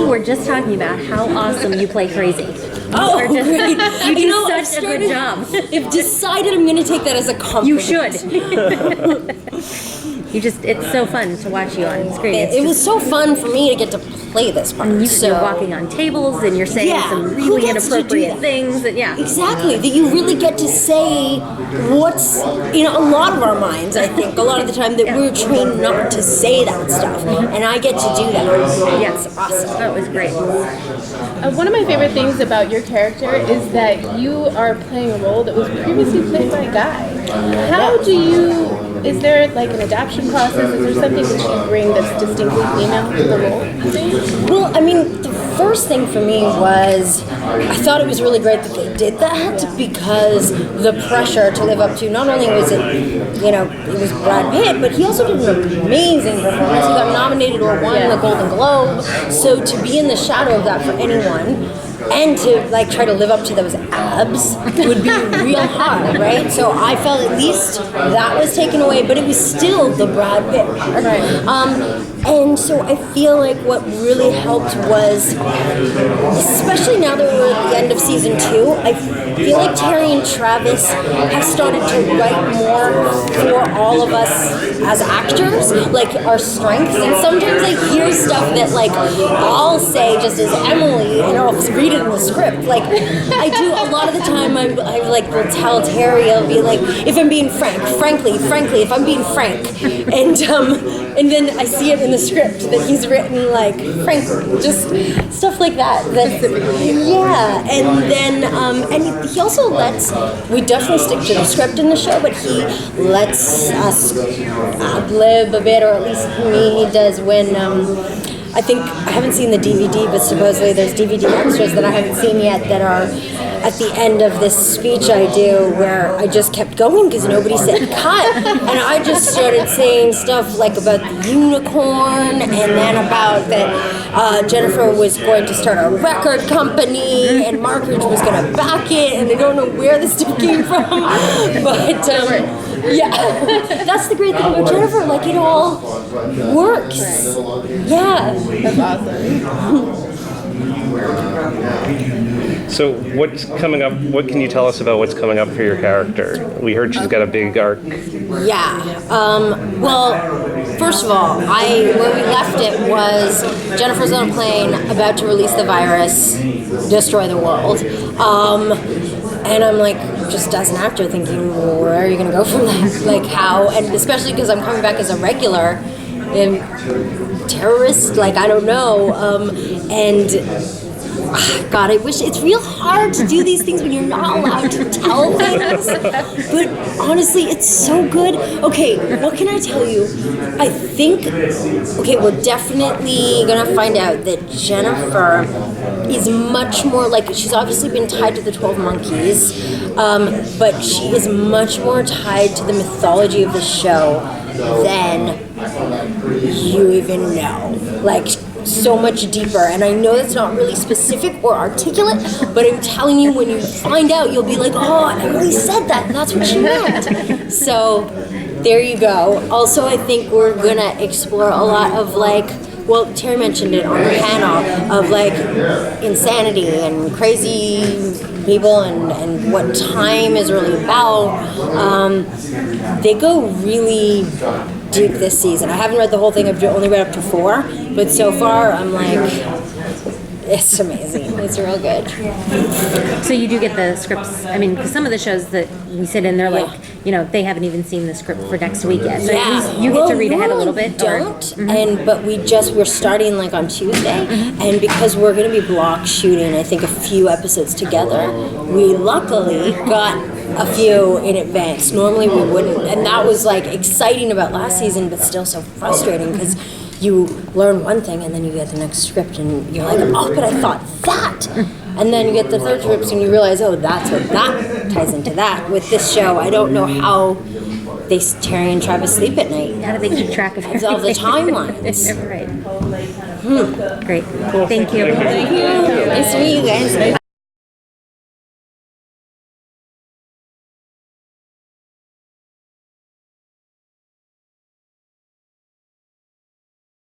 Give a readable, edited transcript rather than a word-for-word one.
were just talking about how awesome you play crazy. Oh, great. You do such a good job. I've decided I'm going to take that as a compliment. You should. It's so fun to watch you on. It's great. It was so fun for me to get to play this part. You're walking on tables and you're saying some really inappropriate things. And Exactly. That you really get to say what's a lot of our minds, I think, a lot of the time that we're trained not to say that stuff. And I get to do that. Yes. It's awesome. That was great. One of my favorite things about your character is that you are playing a role that was previously played by a guy. Is there like an adaptation process? Is there something that you bring that's distinctly female to the role, you think? Well, I mean, the first thing for me was I thought it was really great that they did that because the pressure to live up to, not only was it, it was Brad Pitt, but he also did an amazing performance. He got nominated or won the Golden Globe. So to be in the shadow of that for anyone, and to try to live up to those abs would be real hard, right? So I felt at least that was taken away, but it was still the Brad Pitt part. Right. And so I feel like what really helped was, especially now that we're at the end of season 2, I feel like Terry and Travis have started to write more for all of us as actors, like our strengths. And sometimes I hear stuff that I'll say just as Emily, and I'll read it in the script. I do a lot of the time. I will tell Terry, I'll be like, if I'm being frankly, if I'm being frank, and then I see it in the script that he's written frankly, just stuff like that. Yeah, and then and he also lets, we definitely stick to the script in the show, but he lets us ad-lib a bit, or at least me, he does when. I think, I haven't seen the DVD, but supposedly there's DVD extras that I haven't seen yet that are at the end of this speech I do where I just kept going because nobody said cut. And I just started saying stuff about the unicorn and then about that Jennifer was going to start a record company and Margaret was going to back it, and I don't know where this stuff came from. But yeah, that's the great thing about Jennifer, it all works. Yeah. That's awesome. So what's coming up? What can you tell us about what's coming up for your character? We heard she's got a big arc. Yeah. Well, first of all, where we left it was Jennifer's on a plane about to release the virus, destroy the world. And I'm just as an actor thinking, well, where are you going to go from that? How? And especially because I'm coming back as a regular terrorist, I don't know. And God, I wish, it's real hard to do these things when you're not allowed to tell things. But honestly, it's so good. Okay, what can I tell you? I think, we're definitely gonna find out that Jennifer is much more she's obviously been tied to the 12 Monkeys, but she is much more tied to the mythology of the show than you even know. So much deeper, and I know that's not really specific or articulate, but I'm telling you, when you find out, you'll be like, oh, Emily said that, and that's what she meant. So there you go. Also, I think we're gonna explore a lot of Terry mentioned it on the panel of insanity and crazy people and what time is really about. They go really deep this season. I haven't read the whole thing. I've only read up to 4, but so far I'm it's amazing. It's real good. So you do get the scripts. I mean, because some of the shows that we sit in, they're they haven't even seen the script for next week yet. So at least you get to read ahead a little bit. But we're starting on Tuesday, and because we're going to be block shooting, I think a few episodes together, we luckily got a few in advance. Normally we wouldn't, and that was exciting about last season, but still so frustrating because you learn one thing and then you get the next script and you're oh, but I thought that. And then you get the third script and you realize, oh, that's what that ties into that. With this show, I don't know how Terry and Travis sleep at night. How do they keep track of everything? All the timelines. Right. Great. Cool. Thank you. Thank you. Nice to meet you guys.